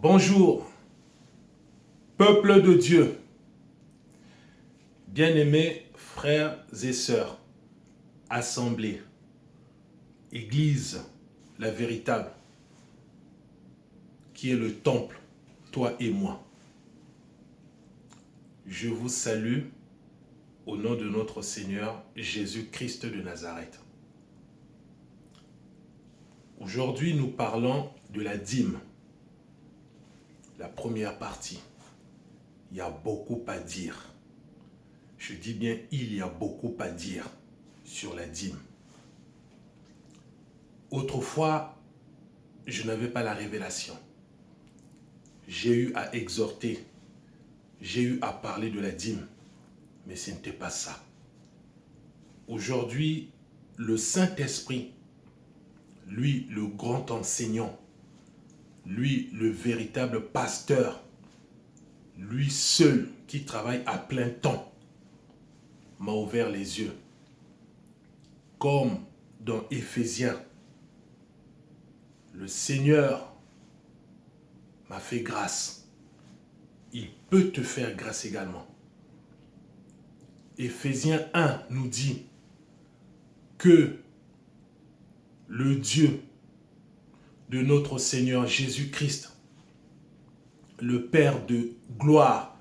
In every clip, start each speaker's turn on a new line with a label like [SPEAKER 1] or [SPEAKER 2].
[SPEAKER 1] Bonjour, peuple de Dieu, bien-aimés frères et sœurs, assemblée, Église, la véritable, qui est le temple, toi et moi. Je vous salue au nom de notre Seigneur Jésus-Christ de Nazareth. Aujourd'hui, nous parlons de la dîme. La première partie. Il y a beaucoup à dire. Je dis bien, il y a beaucoup à dire sur la dîme. Autrefois, je n'avais pas la révélation. J'ai eu à exhorter, j'ai eu à parler de la dîme, mais ce n'était pas ça. Aujourd'hui, le Saint-Esprit, lui, le grand enseignant, lui, le véritable pasteur, lui seul qui travaille à plein temps, m'a ouvert les yeux. Comme dans Éphésiens, le Seigneur m'a fait grâce. Il peut te faire grâce également. Éphésiens 1 nous dit que le Dieu de notre Seigneur Jésus-Christ, le Père de gloire,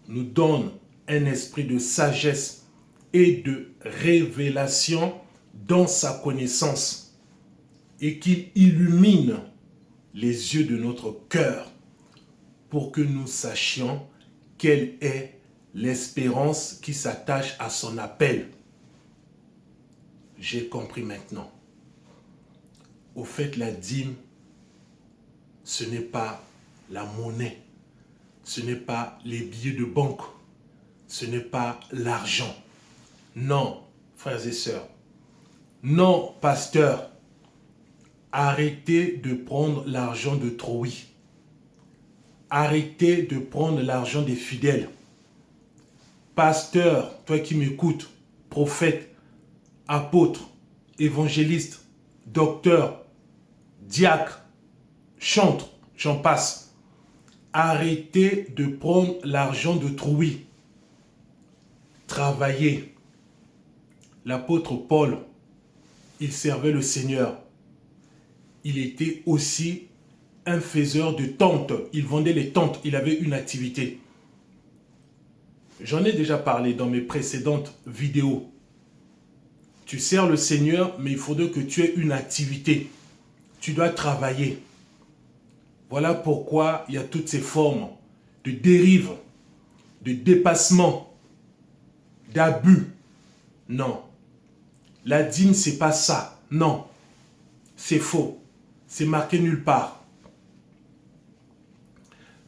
[SPEAKER 1] nous donne un esprit de sagesse et de révélation dans sa connaissance et qu'il illumine les yeux de notre cœur pour que nous sachions quelle est l'espérance qui s'attache à son appel. J'ai compris maintenant. Au fait, la dîme, ce n'est pas la monnaie, ce n'est pas les billets de banque, ce n'est pas l'argent. Non, frères et sœurs. Non, pasteur. Arrêtez de prendre l'argent de Troï. Arrêtez de prendre l'argent des fidèles. Pasteur, toi qui m'écoutes, prophète, apôtre, évangéliste, docteur, diacre, chantre, j'en passe. Arrêtez de prendre l'argent de Troï. Travaillez. L'apôtre Paul, il servait le Seigneur. Il était aussi un faiseur de tentes. Il vendait les tentes. Il avait une activité. J'en ai déjà parlé dans mes précédentes vidéos. Tu sers le Seigneur, mais il faudrait que tu aies une activité. Tu dois travailler. Voilà pourquoi il y a toutes ces formes de dérive, de dépassement, d'abus. Non. La dîme, c'est pas ça. Non. C'est faux. C'est marqué nulle part.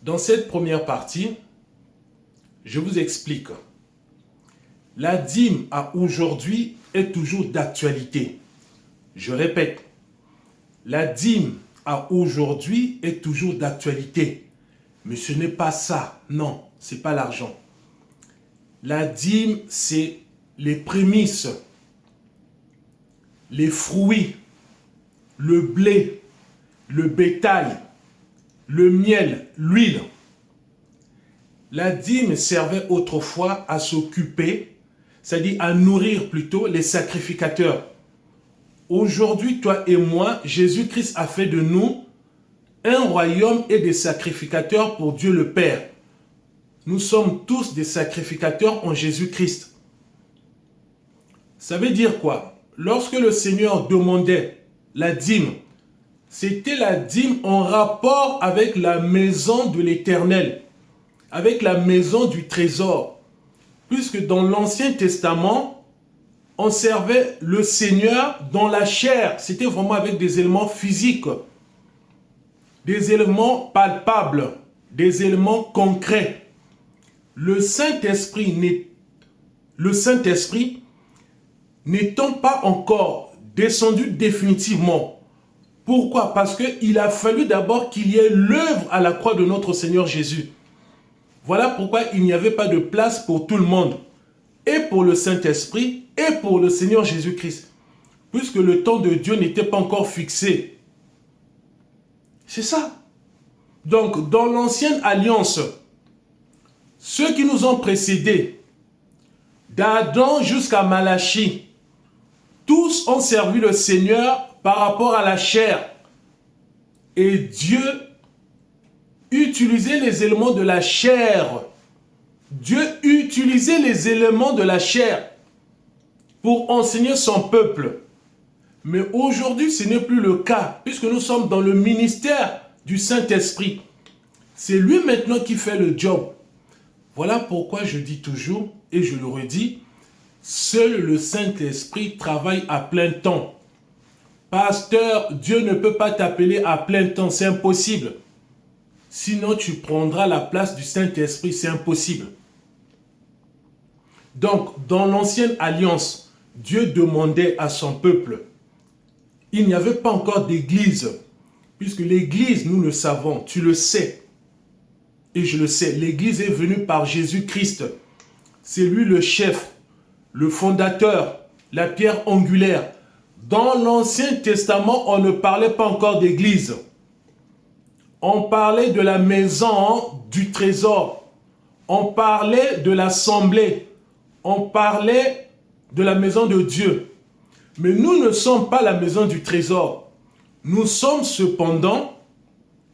[SPEAKER 1] Dans cette première partie, je vous explique. La dîme à aujourd'hui est toujours d'actualité. Je répète. La dîme à aujourd'hui est toujours d'actualité. Mais ce n'est pas ça. Non, ce n'est pas l'argent. La dîme, c'est les prémices, les fruits, le blé, le bétail, le miel, l'huile. La dîme servait autrefois à s'occuper, c'est-à-dire à nourrir plutôt les sacrificateurs. Aujourd'hui, toi et moi, Jésus-Christ a fait de nous un royaume et des sacrificateurs pour Dieu le Père. Nous sommes tous des sacrificateurs en Jésus-Christ. Ça veut dire quoi? Lorsque le Seigneur demandait la dîme, c'était la dîme en rapport avec la maison de l'Éternel, avec la maison du trésor. Puisque dans l'Ancien Testament, on servait le Seigneur dans la chair. C'était vraiment avec des éléments physiques, des éléments palpables, des éléments concrets. Le Saint-Esprit n'étant pas encore descendu définitivement. Pourquoi? Parce qu'il a fallu d'abord qu'il y ait l'œuvre à la croix de notre Seigneur Jésus. Voilà pourquoi il n'y avait pas de place pour tout le monde. Et pour le Saint-Esprit, et pour le Seigneur Jésus-Christ. Puisque le temps de Dieu n'était pas encore fixé. C'est ça. Donc, dans l'ancienne alliance, ceux qui nous ont précédés, d'Adam jusqu'à Malachie, tous ont servi le Seigneur par rapport à la chair. Et Dieu utilisait les éléments de la chair. Dieu utilisait les éléments de la chair pour enseigner son peuple. Mais aujourd'hui, ce n'est plus le cas, puisque nous sommes dans le ministère du Saint-Esprit. C'est lui maintenant qui fait le job. Voilà pourquoi je dis toujours, et je le redis, seul le Saint-Esprit travaille à plein temps. Pasteur, Dieu ne peut pas t'appeler à plein temps, c'est impossible. Sinon, tu prendras la place du Saint-Esprit, c'est impossible. Donc, dans l'ancienne alliance, Dieu demandait à son peuple, il n'y avait pas encore d'église, puisque l'église, nous le savons, tu le sais, et je le sais, l'église est venue par Jésus-Christ. C'est lui le chef, le fondateur, la pierre angulaire. Dans l'Ancien Testament, on ne parlait pas encore d'église. On parlait de la maison du trésor. On parlait de l'assemblée. On parlait de la maison de Dieu. Mais nous ne sommes pas la maison du trésor. Nous sommes cependant,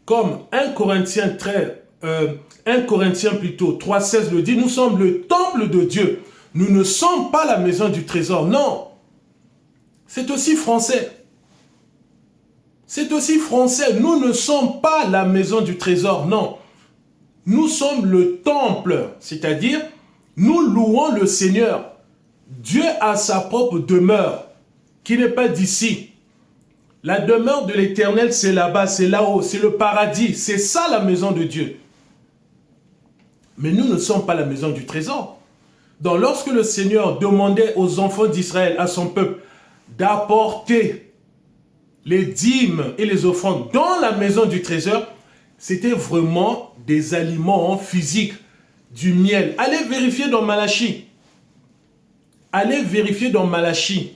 [SPEAKER 1] comme 1 Corinthiens 3,16 le dit, nous sommes le temple de Dieu. Nous ne sommes pas la maison du trésor. Non. C'est aussi français. C'est aussi français. Nous ne sommes pas la maison du trésor. Non. Nous sommes le temple. C'est-à-dire, nous louons le Seigneur. Dieu a sa propre demeure, qui n'est pas d'ici. La demeure de l'Éternel, c'est là-bas, c'est là-haut, c'est le paradis. C'est ça la maison de Dieu. Mais nous ne sommes pas la maison du trésor. Donc lorsque le Seigneur demandait aux enfants d'Israël, à son peuple, d'apporter les dîmes et les offrandes dans la maison du trésor, c'était vraiment des aliments physiques, du miel. Allez vérifier dans Malachie. Allez vérifier dans Malachie.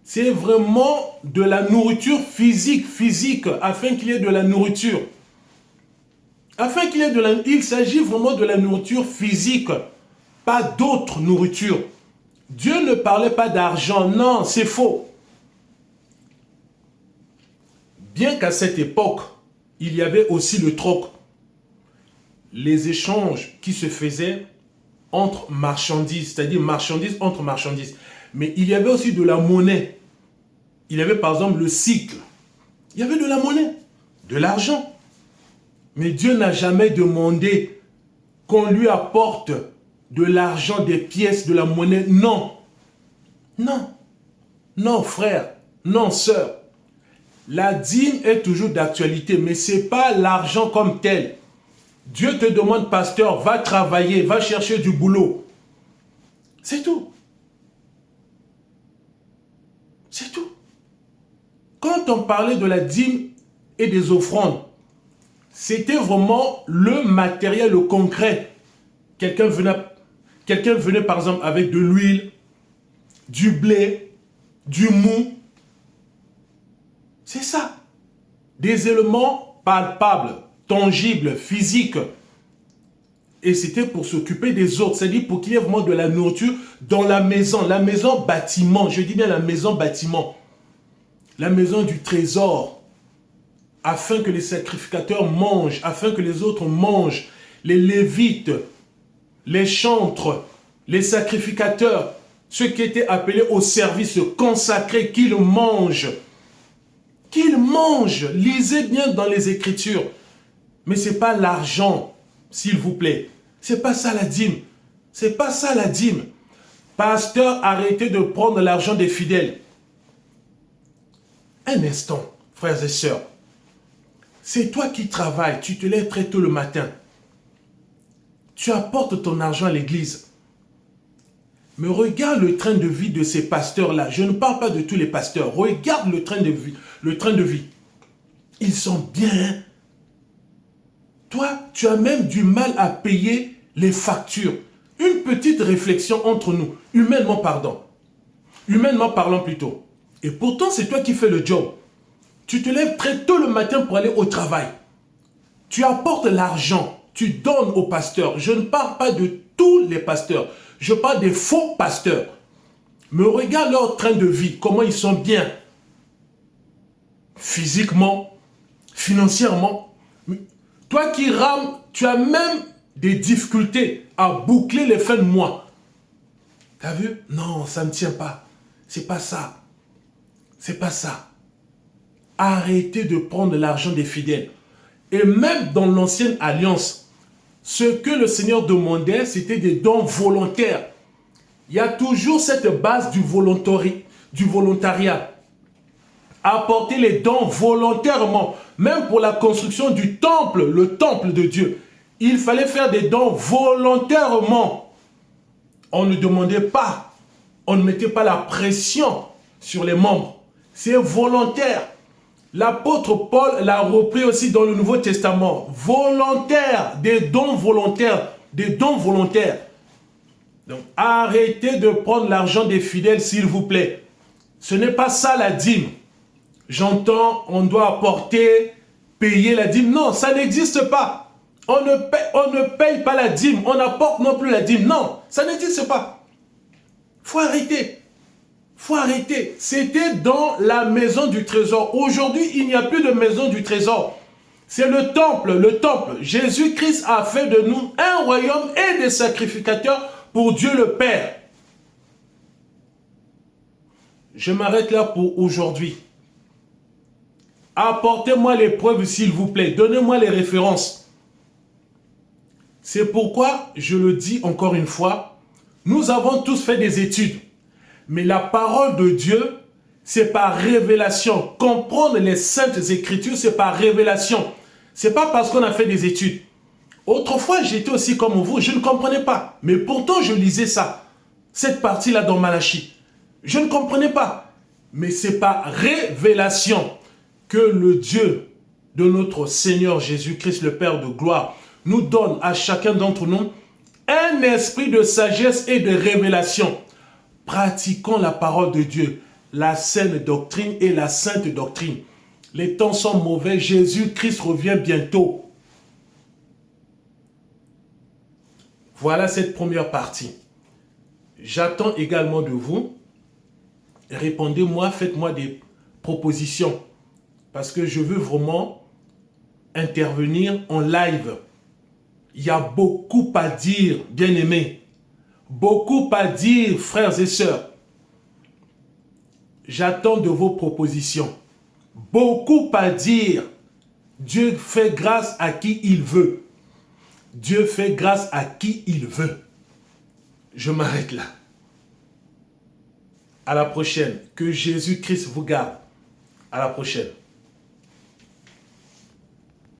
[SPEAKER 1] C'est vraiment de la nourriture physique, afin qu'il y ait de la nourriture. Afin qu'il y ait de la... Il s'agit vraiment de la nourriture physique, pas d'autre nourriture. Dieu ne parlait pas d'argent, non, c'est faux. Bien qu'à cette époque, il y avait aussi le troc. Les échanges qui se faisaient entre marchandises, c'est-à-dire marchandises entre marchandises. Mais il y avait aussi de la monnaie. Il y avait par exemple le cycle. Il y avait de la monnaie, de l'argent. Mais Dieu n'a jamais demandé qu'on lui apporte de l'argent, des pièces, de la monnaie. Non. Non. Non, frère. Non, sœur. La dîme est toujours d'actualité, mais ce n'est pas l'argent comme tel. Dieu te demande, pasteur, va travailler, va chercher du boulot. C'est tout. C'est tout. Quand on parlait de la dîme et des offrandes, c'était vraiment le matériel, le concret. Quelqu'un venait par exemple avec de l'huile, du blé, du mou. C'est ça. Des éléments palpables, tangibles, physiques. Et c'était pour s'occuper des autres. C'est-à-dire pour qu'il y ait vraiment de la nourriture dans la maison. La maison bâtiment. Je dis bien la maison bâtiment. La maison du trésor. Afin que les sacrificateurs mangent. Afin que les autres mangent. Les lévites, les chantres, les sacrificateurs. Ceux qui étaient appelés au service consacré, qu'ils mangent. Qu'ils mangent. Lisez bien dans les Écritures. Mais ce n'est pas l'argent, s'il vous plaît. Ce n'est pas ça la dîme. Ce n'est pas ça la dîme. Pasteur, arrêtez de prendre l'argent des fidèles. Un instant, frères et sœurs. C'est toi qui travailles. Tu te lèves très tôt le matin. Tu apportes ton argent à l'église. Mais regarde le train de vie de ces pasteurs-là. Je ne parle pas de tous les pasteurs. Regarde le train de vie. Le train de vie. Ils sont bien. Toi, tu as même du mal à payer les factures. Une petite réflexion entre nous. Humainement parlant plutôt. Et pourtant, c'est toi qui fais le job. Tu te lèves très tôt le matin pour aller au travail. tu apportes l'argent, tu donnes aux pasteurs. Je ne parle pas de tous les pasteurs, je parle des faux pasteurs. Mais regarde leur train de vie, comment ils sont bien. Physiquement, financièrement. Toi qui rames, tu as même des difficultés à boucler les fins de mois. T'as vu? Non, ça ne tient pas. C'est pas ça. C'est pas ça. Arrêtez de prendre l'argent des fidèles. Et même dans l'ancienne alliance, ce que le Seigneur demandait, c'était des dons volontaires. Il y a toujours cette base du volontariat. Apporter les dons volontairement, même pour la construction du temple, le temple de Dieu. Il fallait faire des dons volontairement. On ne demandait pas, on ne mettait pas la pression sur les membres. C'est volontaire. L'apôtre Paul l'a repris aussi dans le Nouveau Testament. Volontaire, des dons volontaires, des dons volontaires. Donc arrêtez de prendre l'argent des fidèles, s'il vous plaît. Ce n'est pas ça la dîme. J'entends, on doit apporter, payer la dîme. Non, ça n'existe pas. On ne paye pas la dîme, on n'apporte non plus la dîme. Non, ça n'existe pas. Il faut arrêter. Faut arrêter. C'était dans la maison du trésor. Aujourd'hui, il n'y a plus de maison du trésor. C'est le temple, le temple. Jésus-Christ a fait de nous un royaume et des sacrificateurs pour Dieu le Père. Je m'arrête là pour aujourd'hui. Apportez-moi les preuves, s'il vous plaît. Donnez-moi les références. C'est pourquoi, je le dis encore une fois, nous avons tous fait des études. Mais la parole de Dieu, c'est par révélation. Comprendre les saintes écritures, c'est par révélation. C'est pas parce qu'on a fait des études. Autrefois, j'étais aussi comme vous, je ne comprenais pas. Mais pourtant, je lisais ça. Cette partie-là dans Malachie. Je ne comprenais pas. Mais c'est par révélation que le Dieu de notre Seigneur Jésus-Christ, le Père de gloire, nous donne à chacun d'entre nous un esprit de sagesse et de révélation. Pratiquons la parole de Dieu, la saine doctrine et la sainte doctrine. Les temps sont mauvais, Jésus-Christ revient bientôt. Voilà cette première partie. J'attends également de vous. Répondez-moi, faites-moi des propositions. Parce que je veux vraiment intervenir en live. Il y a beaucoup à dire, bien-aimés. Beaucoup à dire, frères et sœurs. J'attends de vos propositions. Beaucoup à dire. Dieu fait grâce à qui il veut. Dieu fait grâce à qui il veut. Je m'arrête là. À la prochaine. Que Jésus-Christ vous garde. À la prochaine.